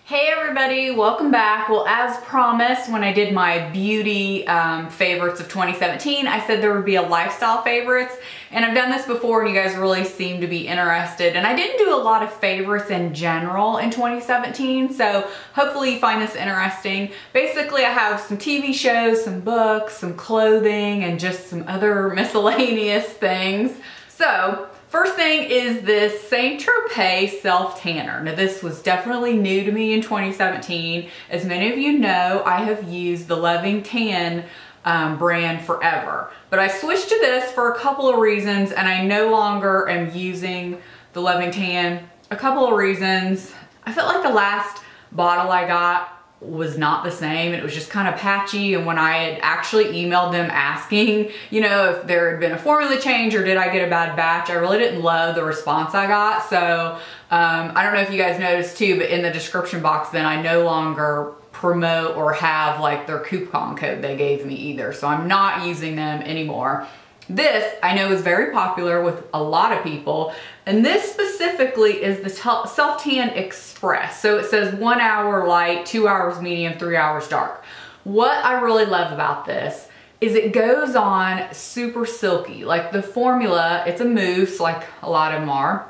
Hey everybody, welcome back. Well, as promised, when I did my beauty favorites of 2017, I said there would be a lifestyle favorites, and I've done this before and you guys really seem to be interested. And I didn't do a lot of favorites in general in 2017, so hopefully you find this interesting. Basically, I have some TV shows, some books, some clothing, and just some other miscellaneous things. So, first thing is this Saint Tropez self tanner. Now this was definitely new to me in 2017. As many of you know, I have used the Loving Tan brand forever. But I switched to this for a couple of reasons, and I no longer am using the Loving Tan. A couple of reasons. I felt like the last bottle I got was not the same. It was just kind of patchy, and when I had actually emailed them asking, you know, if there had been a formula change or did I get a bad batch, I really didn't love the response I got. So I don't know if you guys noticed too, but in the description box then I no longer promote or have like their coupon code they gave me either. So I'm not using them anymore. This I know is very popular with a lot of people, and this specifically is the Self Tan Express. So it says 1 hour light, 2 hours medium, 3 hours dark. What I really love about this is it goes on super silky. Like the formula, it's a mousse like a lot of them are.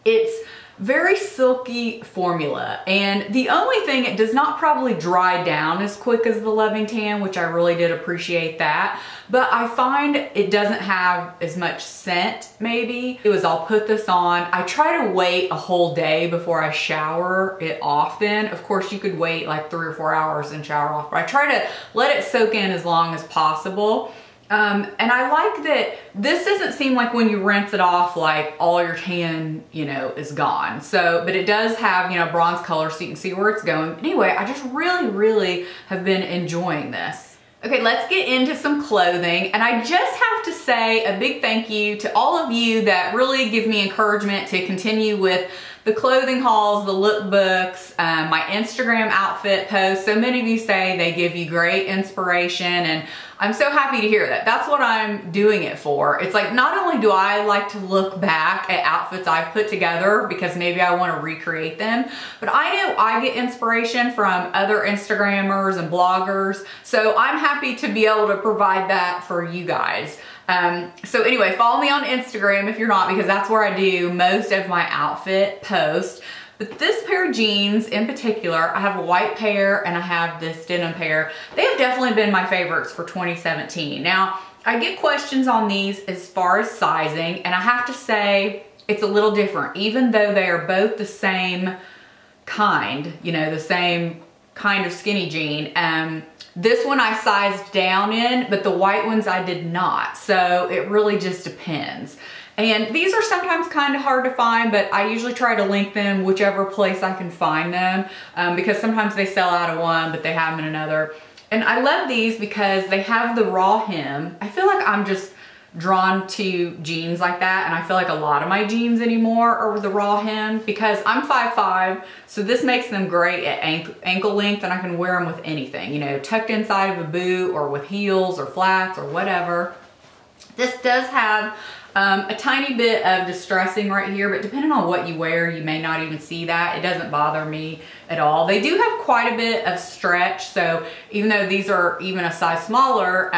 It's very silky formula, and the only thing, it does not probably dry down as quick as the Loving Tan, which I really did appreciate that, but I find it doesn't have as much scent maybe. I'll put this on. I try to wait a whole day before I shower it off then. Of course you could wait like 3 or 4 hours and shower off, but I try to let it soak in as long as possible. And I like that this doesn't seem like when you rinse it off, like all your tan, you know, is gone. So, but it does have, you know, bronze color so you can see where it's going. Anyway, I just really have been enjoying this. Okay, let's get into some clothing. And I just have to say a big thank you to all of you that really give me encouragement to continue with the clothing hauls, the lookbooks, my Instagram outfit posts. So many of you say they give you great inspiration, and I'm so happy to hear that. That's what I'm doing it for. It's like, not only do I like to look back at outfits I've put together because maybe I want to recreate them, but I know I get inspiration from other Instagrammers and bloggers. So I'm happy to be able to provide that for you guys. So anyway, follow me on Instagram if you're not, because that's where I do most of my outfit posts. But this pair of jeans in particular, I have a white pair and I have this denim pair. They have definitely been my favorites for 2017. Now, I get questions on these as far as sizing, and I have to say it's a little different. Even though they are both the same kind, you know, the same kind of skinny jean. This one I sized down in, but the white ones I did not. So it really just depends. And these are sometimes kind of hard to find, but I usually try to link them whichever place I can find them, because sometimes they sell out of one, but they have them in another. And I love these because they have the raw hem. I feel like I'm just drawn to jeans like that, and I feel like a lot of my jeans anymore are with the raw hem because I'm 5'5", so this makes them great at ankle length, and I can wear them with anything, you know, tucked inside of a boot or with heels or flats or whatever. This does have a tiny bit of distressing right here, but depending on what you wear, you may not even see that. It doesn't bother me at all. They do have quite a bit of stretch, so even though these are even a size smaller,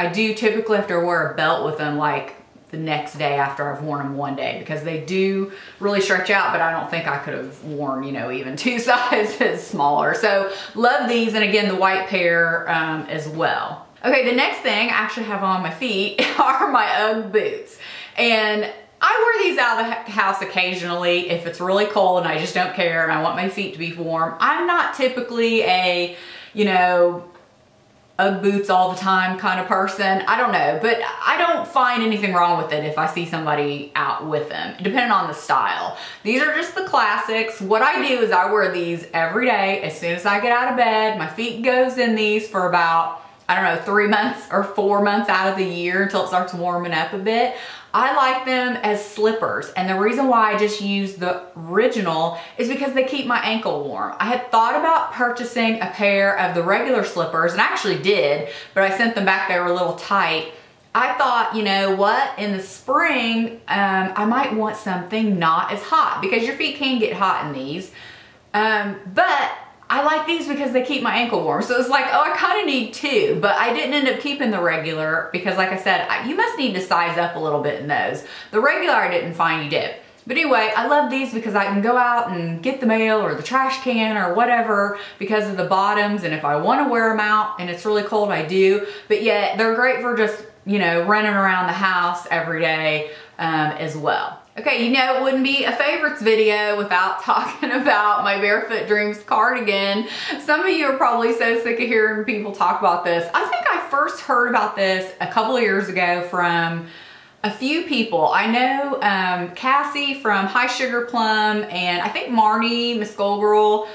I do typically have to wear a belt with them like the next day after I've worn them one day, because they do really stretch out, but I don't think I could have worn, you know, even 2 sizes smaller. So love these, and again, the white pair as well. Okay, the next thing I actually have on my feet are my UGG boots. And I wear these out of the house occasionally if it's really cold and I just don't care and I want my feet to be warm. I'm not typically a, you know, UGG boots all the time kind of person. I don't know, but I don't find anything wrong with it if I see somebody out with them, depending on the style. These are just the classics. What I do is I wear these every day. As soon as I get out of bed, my feet goes in these for about, I don't know, 3 months or 4 months out of the year until it starts warming up a bit. I like them as slippers, and the reason why I just use the original is because they keep my ankle warm. I had thought about purchasing a pair of the regular slippers, and I actually did, but I sent them back, they were a little tight. I thought, you know what, in the spring, I might want something not as hot, because your feet can get hot in these. But I like these because they keep my ankle warm. So it's like, oh, I kind of need two, but I didn't end up keeping the regular because like I said, you must need to size up a little bit in those. The regular I didn't find you did. But anyway, I love these because I can go out and get the mail or the trash can or whatever because of the bottoms. And if I want to wear them out and it's really cold, I do. But yet they're great for just, you know, running around the house every day as well. Okay, you know, it wouldn't be a favorites video without talking about my Barefoot Dreams cardigan. Some of you are probably so sick of hearing people talk about this. I think I first heard about this a couple of years ago from a few people. I know Cassie from High Sugar Plum and I think Marnie, Miss Gold Girl.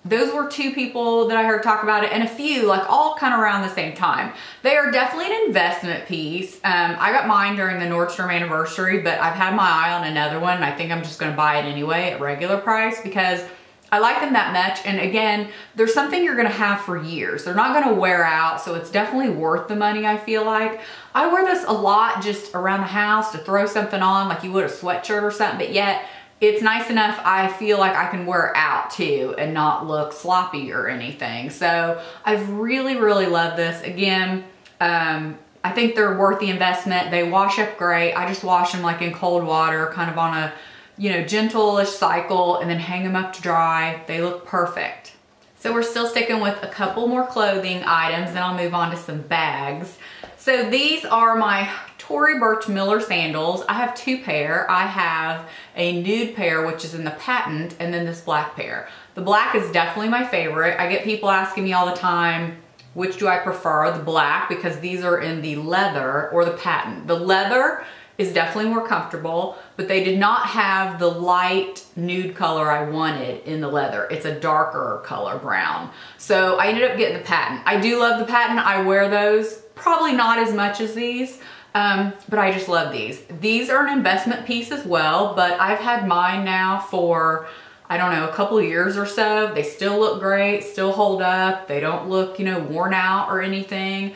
Those were two people that I heard talk about it, and a few, like all kind of around the same time. They are definitely an investment piece. I got mine during the Nordstrom anniversary, but I've had my eye on another one, and I think I'm just gonna buy it anyway at regular price because I like them that much. And again, there's something you're gonna have for years. They're not gonna wear out, so it's definitely worth the money, I feel like. I wear this a lot just around the house to throw something on like you would a sweatshirt or something, but yet it's nice enough I feel like I can wear it out too and not look sloppy or anything. So I've really, really loved this. Again, I think they're worth the investment. They wash up great. I just wash them like in cold water, kind of on a, you know, gentle-ish cycle and then hang them up to dry. They look perfect. So we're still sticking with a couple more clothing items, then I'll move on to some bags. So these are my Tory Burch Miller sandals. I have two pair. I have a nude pair, which is in the patent, and then this black pair. The black is definitely my favorite. I get people asking me all the time, which do I prefer, the black, because these are in the leather or the patent. The leather is definitely more comfortable, but they did not have the light nude color I wanted in the leather. It's a darker color brown. So I ended up getting the patent. I do love the patent. I wear those, probably not as much as these, but I just love these. These are an investment piece as well, but I've had mine now for, I don't know, a couple of years or so. They still look great, still hold up. They don't look, you know, worn out or anything.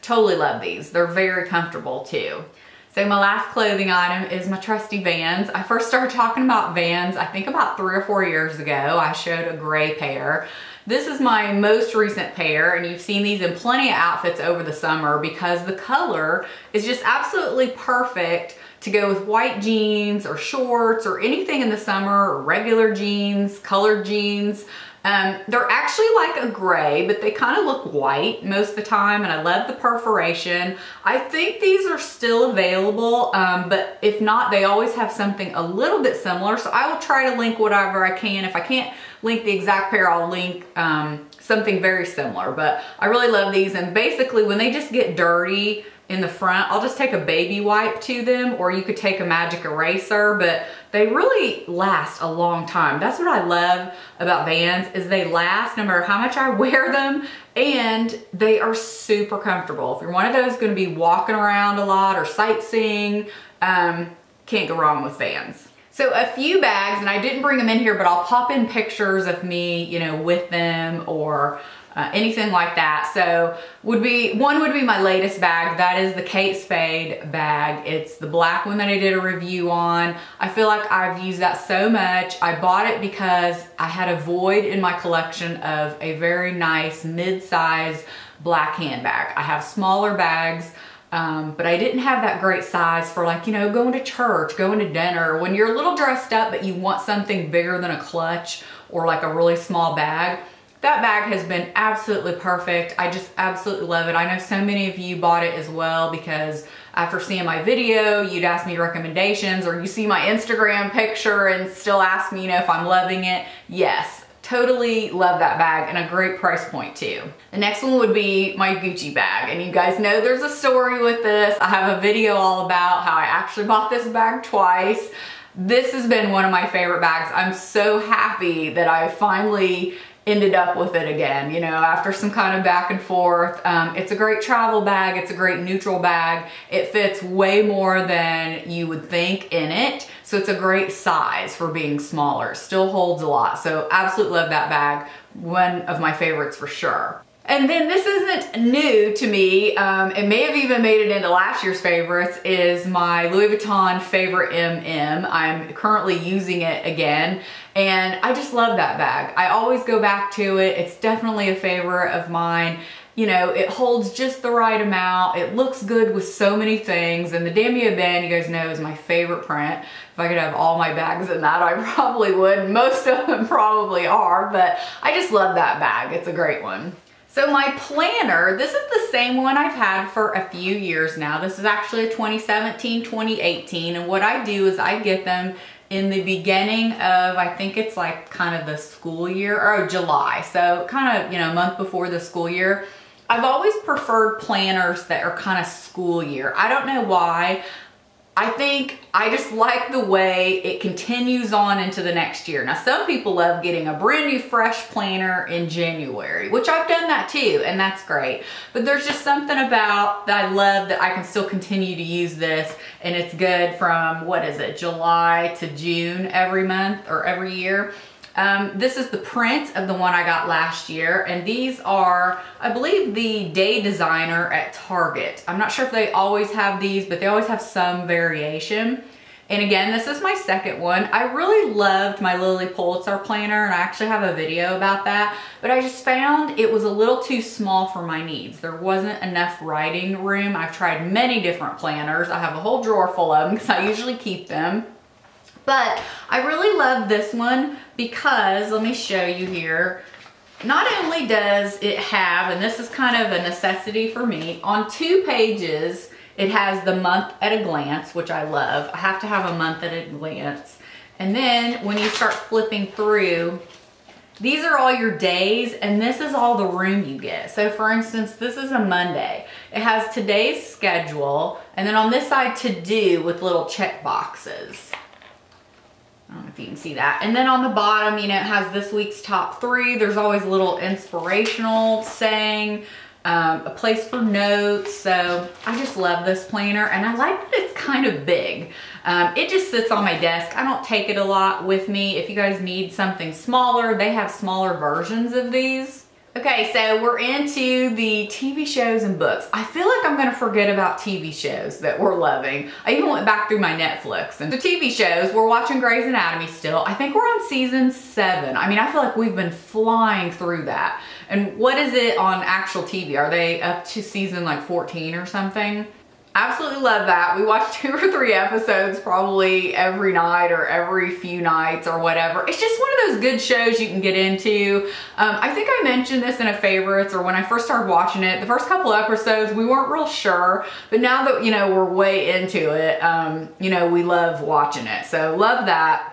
Totally love these. They're very comfortable too. So my last clothing item is my trusty Vans. I first started talking about Vans, I think about 3 or 4 years ago. I showed a gray pair. This is my most recent pair, and you've seen these in plenty of outfits over the summer because the color is just absolutely perfect to go with white jeans or shorts or anything in the summer, or regular jeans, colored jeans. They're actually like a gray, but they kind of look white most of the time, and I love the perforation. I think these are still available, but if not, they always have something a little bit similar, so I will try to link whatever I can. If I can't link the exact pair, I'll link something very similar, but I really love these, and basically when they just get dirty in the front, I'll just take a baby wipe to them, or you could take a magic eraser, but they really last a long time. That's what I love about Vans, is they last no matter how much I wear them, and they are super comfortable. If you're one of those gonna be walking around a lot or sightseeing, can't go wrong with Vans. So a few bags, and I didn't bring them in here, but I'll pop in pictures of me, you know, with them or anything like that. So one would be my latest bag. That is the Kate Spade bag. It's the black one that I did a review on. I feel like I've used that so much. I bought it because I had a void in my collection of a very nice mid-size black handbag. I have smaller bags, but I didn't have that great size for, like, you know, going to church, going to dinner. When you're a little dressed up but you want something bigger than a clutch or like a really small bag, that bag has been absolutely perfect. I just absolutely love it. I know so many of you bought it as well because after seeing my video, you'd ask me recommendations, or you see my Instagram picture and still ask me, you know, if I'm loving it. Yes, totally love that bag, and a great price point too. The next one would be my Gucci bag, and you guys know there's a story with this. I have a video all about how I actually bought this bag twice. This has been one of my favorite bags. I'm so happy that I finally ended up with it again, you know, after some kind of back and forth. It's a great travel bag. It's a great neutral bag. It fits way more than you would think in it. So it's a great size for being smaller. Still holds a lot. So absolutely love that bag. One of my favorites for sure. And then this isn't new to me, it may have even made it into last year's favorites, is my Louis Vuitton Favorite MM. I'm currently using it again, and I just love that bag. I always go back to it. It's definitely a favorite of mine. You know, it holds just the right amount. It looks good with so many things, and the Damier Ebene, you guys know, is my favorite print. If I could have all my bags in that, I probably would. Most of them probably are, but I just love that bag. It's a great one. So my planner, this is the same one I've had for a few years now. This is actually a 2017, 2018. And what I do is I get them in the beginning of, I think it's like kind of the school year, or July. So kind of, you know, a month before the school year. I've always preferred planners that are kind of school year. I don't know why. I think I just like the way it continues on into the next year. Now, some people love getting a brand new fresh planner in January, which I've done that too, and that's great. But there's just something about that I love that I can still continue to use this, and it's good from, what is it, July to June every month or every year. This is the print of the one I got last year, and these are, I believe, the Day Designer at Target. I'm not sure if they always have these, but they always have some variation. And again, this is my second one. I really loved my Lily Pulitzer planner, and I actually have a video about that, but I just found it was a little too small for my needs. There wasn't enough writing room. I've tried many different planners. I have a whole drawer full of them because I usually keep them. But I really love this one because, let me show you here, not only does it have, and this is kind of a necessity for me, on 2 pages, it has the month at a glance, which I love. I have to have a month at a glance. And then when you start flipping through, these are all your days, and this is all the room you get. So for instance, this is a Monday. It has today's schedule, and then on this side, to do with little check boxes. I don't know if you can see that. And then on the bottom, you know, it has this week's top 3. There's always a little inspirational saying, a place for notes. So I just love this planner, and I like that it's kind of big. It just sits on my desk. I don't take it a lot with me. If you guys need something smaller, they have smaller versions of these. Okay, so we're into the TV shows and books. I feel like I'm gonna forget about TV shows that we're loving. I even went back through my Netflix, and the TV shows, we're watching Grey's Anatomy still. I think we're on season 7. I mean, I feel like we've been flying through that. And what is it on actual TV? Are they up to season like 14 or something? Absolutely love that. We watch 2 or 3 episodes probably every night or every few nights or whatever. It's just one of those good shows you can get into. I think I mentioned this in a favorites, or when I first started watching it, the first couple episodes we weren't real sure, but now that, you know, we're way into it, you know, we love watching it. So love that.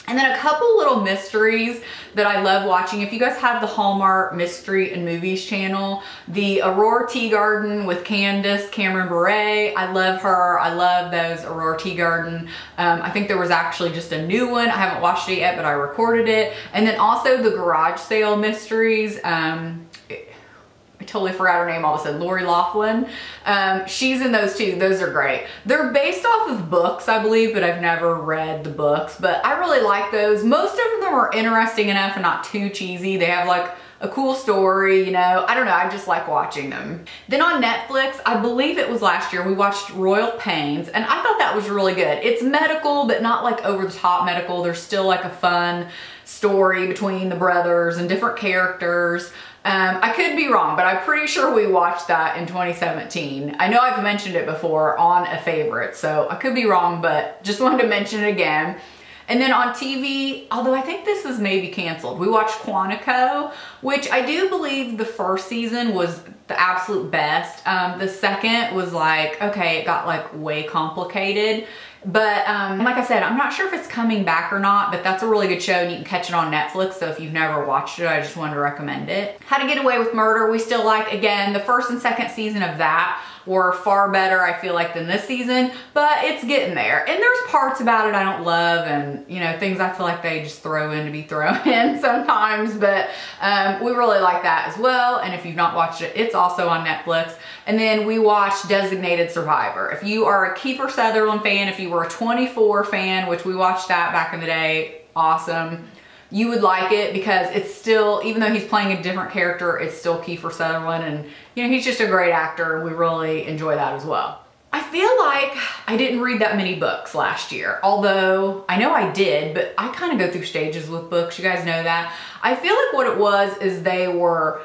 And then a couple little mysteries that I love watching. If you guys have the Hallmark Mystery and Movies channel, the Aurora Teagarden with Candace Cameron Bure, I love her. I love those Aurora Teagarden. I think there was actually just a new one. I haven't watched it yet, but I recorded it. And then also the Garage Sale Mysteries. I totally forgot her name all of a sudden, Lori Loughlin. She's in those too. Those are great. They're based off of books, I believe, but I've never read the books. But I really like those. Most of them are interesting enough and not too cheesy. They have like a cool story, you know. I don't know, I just like watching them. Then on Netflix, I believe it was last year, we watched Royal Pains, and I thought that was really good. It's medical, but not like over the top medical. There's still like a fun story between the brothers and different characters. I could be wrong, but I'm pretty sure we watched that in 2017. I know I've mentioned it before on a favorite, so I could be wrong, but just wanted to mention it again. And then on TV, although I think this is maybe canceled, we watched Quantico, which I do believe the first season was the absolute best. The second was like, okay, it got like way complicated. But like I said, I'm not sure if it's coming back or not, but that's a really good show and you can catch it on Netflix. So if you've never watched it, I just wanted to recommend it. How to Get Away with Murder, we still like. Again, the first and second season of that were far better, I feel like, than this season, but it's getting there. And there's parts about it I don't love, and you know, things I feel like they just throw in to be thrown in sometimes, but we really like that as well. And if you've not watched it, it's also on Netflix. And then we watched Designated Survivor. If you are a Kiefer Sutherland fan, if you were a 24 fan, which we watched that back in the day, awesome. you would like it because it's still, even though he's playing a different character, it's still Kiefer Sutherland, and you know, he's just a great actor, and we really enjoy that as well. I feel like I didn't read that many books last year, although I know I did, but I kind of go through stages with books. You guys know that. I feel like what it was is they were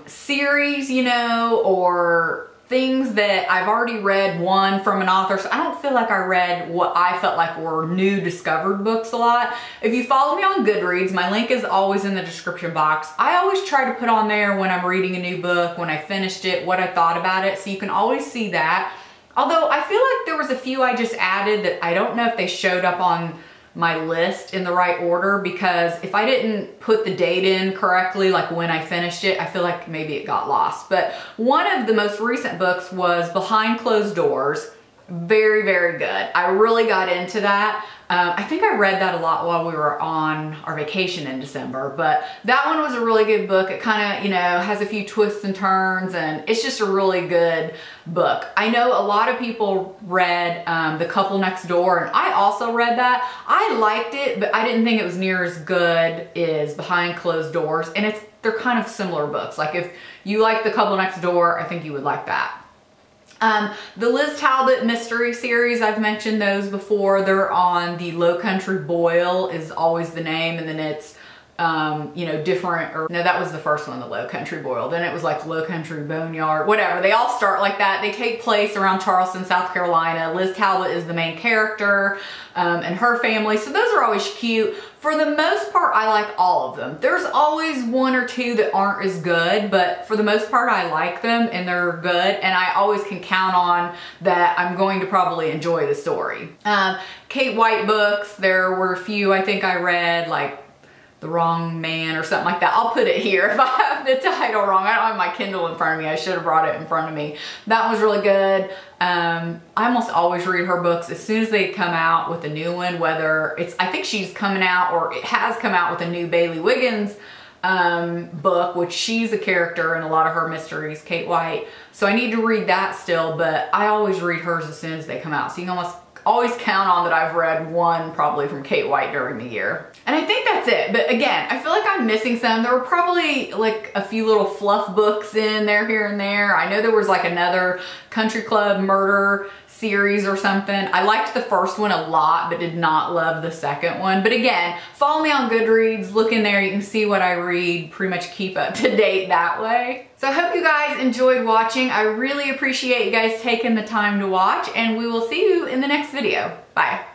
series, you know, or things that I've already read one from an author. So I don't feel like I read what I felt like were new discovered books a lot. If you follow me on Goodreads, my link is always in the description box. I always try to put on there when I'm reading a new book, when I finished it, what I thought about it. So you can always see that. Although I feel like there was a few I just added that I don't know if they showed up on my list in the right order, because if I didn't put the date in correctly, like when I finished it, I feel like maybe it got lost. But one of the most recent books was Behind Closed Doors. Very, very good. I really got into that. I think I read that a lot while we were on our vacation in December, but that one was a really good book. It kind of, you know, has a few twists and turns, and it's just a really good book. I know a lot of people read The Couple Next Door, and I also read that. I liked it, but I didn't think it was near as good as Behind Closed Doors, and they're kind of similar books. Like if you like The Couple Next Door, I think you would like that. The Liz Talbot mystery series, I've mentioned those before. They're on the Low Country Boil is always the name, and then it's you know, different, or no, that was the first one, the Low Country Boil. Then it was like Low Country Boneyard, whatever. They all start like that. They take place around Charleston, South Carolina. Liz Talbot is the main character, and her family. So those are always cute. For the most part, I like all of them. There's always one or two that aren't as good, but for the most part, I like them and they're good. And I always can count on that I'm going to probably enjoy the story. Kate White books, there were a few I think I read, like The Wrong Man or something like that. I'll put it here if I have the title wrong. I don't have my Kindle in front of me. I should have brought it in front of me. That was really good. I almost always read her books as soon as they come out with a new one, whether it's, I think she's coming out or it has come out with a new Bailey Wiggins book, which she's a character in a lot of her mysteries, Kate White. So I need to read that still, but I always read hers as soon as they come out. So you can always count on that I've read one probably from Kate White during the year. And I think that's it. But again, I feel like I'm missing some. There were probably like a few little fluff books in there here and there. I know there was like another Country Club murder series or something. I liked the first one a lot, but did not love the second one. But again, follow me on Goodreads, look in there, you can see what I read, pretty much keep up to date that way. So I hope you guys enjoyed watching. I really appreciate you guys taking the time to watch, and we will see you in the next video. Bye.